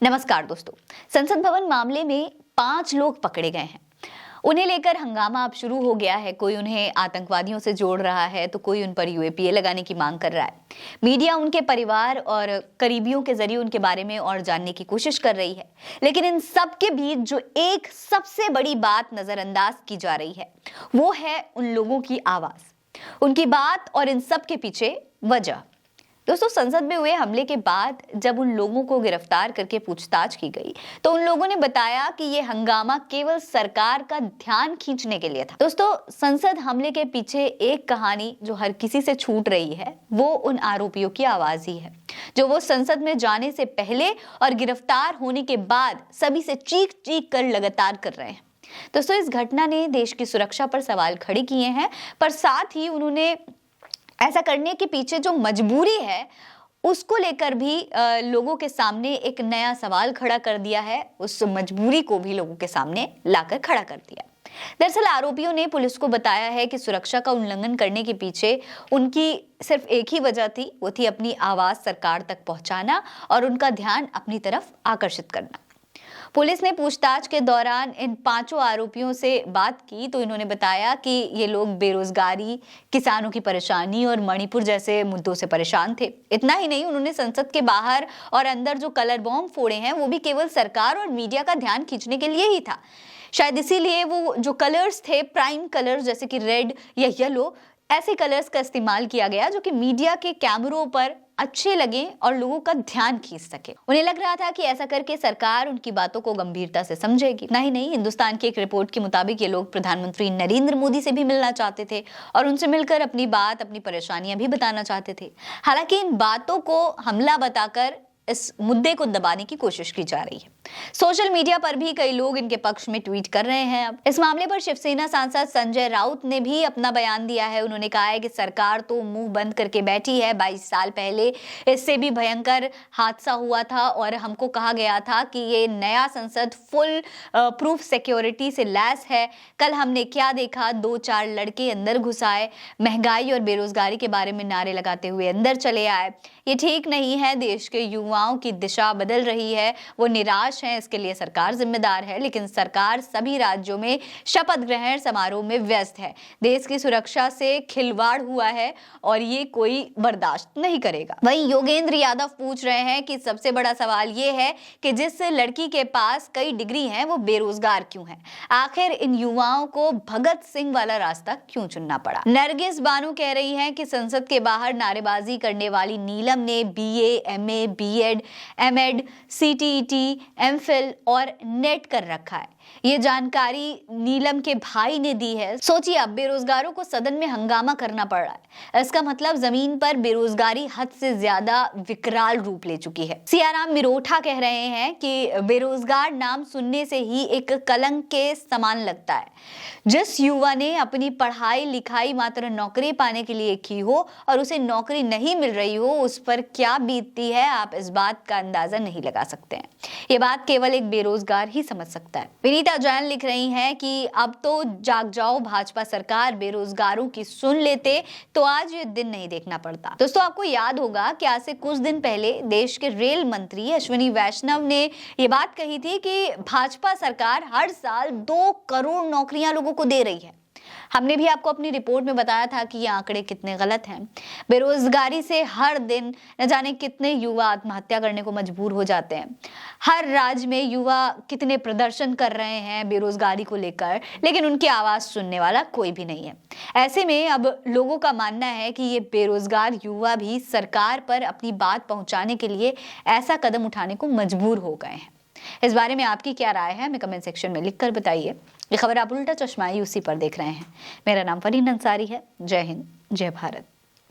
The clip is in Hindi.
नमस्कार दोस्तों। संसद भवन मामले में 5 लोग पकड़े गए हैं। उन्हें लेकर हंगामा अब शुरू हो गया है। कोई उन्हें आतंकवादियों से जोड़ रहा है तो कोई उन पर यूएपीए लगाने की मांग कर रहा है। मीडिया उनके परिवार और करीबियों के जरिए उनके बारे में और जानने की कोशिश कर रही है, लेकिन इन सब के बीच जो एक सबसे बड़ी बात नजरअंदाज की जा रही है वो है उन लोगों की आवाज, उनकी बात और इन सब के पीछे वजह। दोस्तों, संसद में हुए हमले के बाद जब उन लोगों को गिरफ्तार करके पूछताछ की गई तो उन लोगों ने बताया कि ये हंगामा केवल सरकार का ध्यान खींचने के लिए था। दोस्तों, संसद हमले के पीछे एक कहानी जो हर किसी से छूट रही है वो उन आरोपियों की आवाज ही है, जो वो संसद में जाने से पहले और गिरफ्तार होने के बाद सभी से चीख चीख कर लगातार कर रहे हैं। दोस्तों, इस घटना ने देश की सुरक्षा पर सवाल खड़े किए हैं, पर साथ ही उन्होंने ऐसा करने के पीछे जो मजबूरी है उसको लेकर भी लोगों के सामने एक नया सवाल खड़ा कर दिया है। उस मजबूरी को भी लोगों के सामने लाकर खड़ा कर दिया। दरअसल आरोपियों ने पुलिस को बताया है कि सुरक्षा का उल्लंघन करने के पीछे उनकी सिर्फ एक ही वजह थी, वो थी अपनी आवाज सरकार तक पहुंचाना और उनका ध्यान अपनी तरफ आकर्षित करना। पुलिस ने पूछताछ के दौरान इन 5 आरोपियों से बात की तो इन्होंने बताया कि ये लोग बेरोजगारी, किसानों की परेशानी और मणिपुर जैसे मुद्दों से परेशान थे। इतना ही नहीं, उन्होंने संसद के बाहर और अंदर जो कलर बॉम्ब फोड़े हैं वो भी केवल सरकार और मीडिया का ध्यान खींचने के लिए ही था। शायद इसीलिए वो जो कलर्स थे, प्राइम कलर्स जैसे कि रेड या येलो, ऐसे कलर्स का इस्तेमाल किया गया जो कि मीडिया के कैमरों पर अच्छे लगे और लोगों का ध्यान खींच सके। उन्हें लग रहा था कि ऐसा करके सरकार उनकी बातों को गंभीरता से समझेगी। नहीं, हिंदुस्तान की एक रिपोर्ट के मुताबिक ये लोग प्रधानमंत्री नरेंद्र मोदी से भी मिलना चाहते थे और उनसे मिलकर अपनी बात, अपनी परेशानियां भी बताना चाहते थे। हालांकि इन बातों को हमला बताकर इस मुद्दे को दबाने की कोशिश की जा रही है। सोशल मीडिया पर भी कई लोग इनके पक्ष में ट्वीट कर रहे हैं। अब इस मामले पर शिवसेना सांसद संजय राउत ने भी अपना बयान दिया है। उन्होंने कहा है कि सरकार तो मुंह बंद करके बैठी है। 22 साल पहले इससे भी भयंकर हादसा हुआ था और हमको कहा गया था कि ये नया संसद फुल प्रूफ सिक्योरिटी से लैस है। कल हमने क्या देखा, 2-4 लड़के अंदर घुस आए, महंगाई और बेरोजगारी के बारे में नारे लगाते हुए अंदर चले आए। ये ठीक नहीं है। देश के युवाओं की दिशा बदल रही है, वो निराश हैं, इसके लिए सरकार जिम्मेदार है। लेकिन सरकार सभी राज्यों में शपथ ग्रहण समारोह में व्यस्त है। देश की सुरक्षा से खिलवाड़ हुआ है और ये कोई बर्दाश्त नहीं करेगा। वहीं योगेंद्र यादव पूछ रहे हैं कि सबसे बड़ा सवाल ये है कि जिस लड़की के पास कई डिग्री हैं वो बेरोजगार क्यों है? आखिर इन युवाओं को भगत सिंह वाला रास्ता क्यों चुनना पड़ा? नरगिस बानो कह रही हैं कि संसद के बाहर नारेबाजी करने वाली नीलम ने BA, MA, BEd, MEd, CTET, MPhil और नेट कर रखा है। ये जानकारी नीलम के भाई ने दी है। सोचिए, अब बेरोजगारों को सदन में हंगामा करना पड़ रहा है। इसका मतलब जमीन पर बेरोजगारी हद से ज्यादा विकराल रूप ले चुकी है। सियाराम मिरोठा कह रहे हैं कि बेरोजगार नाम सुनने से ही एक कलंक के समान लगता है। जिस युवा ने अपनी पढ़ाई लिखाई मात्र नौकरी पाने के लिए की हो और उसे नौकरी नहीं मिल रही हो, उस पर क्या बीतती है आप इस बात का अंदाजा नहीं लगा सकते हैं। ये बात केवल एक बेरोजगार ही समझ सकता है। विनीता जैन लिख रही हैं कि अब तो जाग जाओ भाजपा सरकार, बेरोजगारों की सुन लेते तो आज ये दिन नहीं देखना पड़ता। दोस्तों, आपको याद होगा कि आज से कुछ दिन पहले देश के रेल मंत्री अश्विनी वैष्णव ने ये बात कही थी कि भाजपा सरकार हर साल 2 करोड़ नौकरियां लोगों को दे रही है। हमने भी आपको अपनी रिपोर्ट में बताया था कि ये आंकड़े कितने गलत हैं। बेरोजगारी से हर दिन न जाने कितने युवा आत्महत्या करने को मजबूर हो जाते हैं। हर राज्य में युवा कितने प्रदर्शन कर रहे हैं बेरोजगारी को लेकर, लेकिन उनकी आवाज सुनने वाला कोई भी नहीं है। ऐसे में अब लोगों का मानना है कि ये बेरोजगार युवा भी सरकार पर अपनी बात पहुंचाने के लिए ऐसा कदम उठाने को मजबूर हो गए हैं। इस बारे में आपकी क्या राय है, हमें कमेंट सेक्शन में लिखकर बताइए। ये खबर आप उल्टा चश्मा यूसी पर देख रहे हैं। मेरा नाम फरीन अंसारी है। जय हिंद, जय भारत।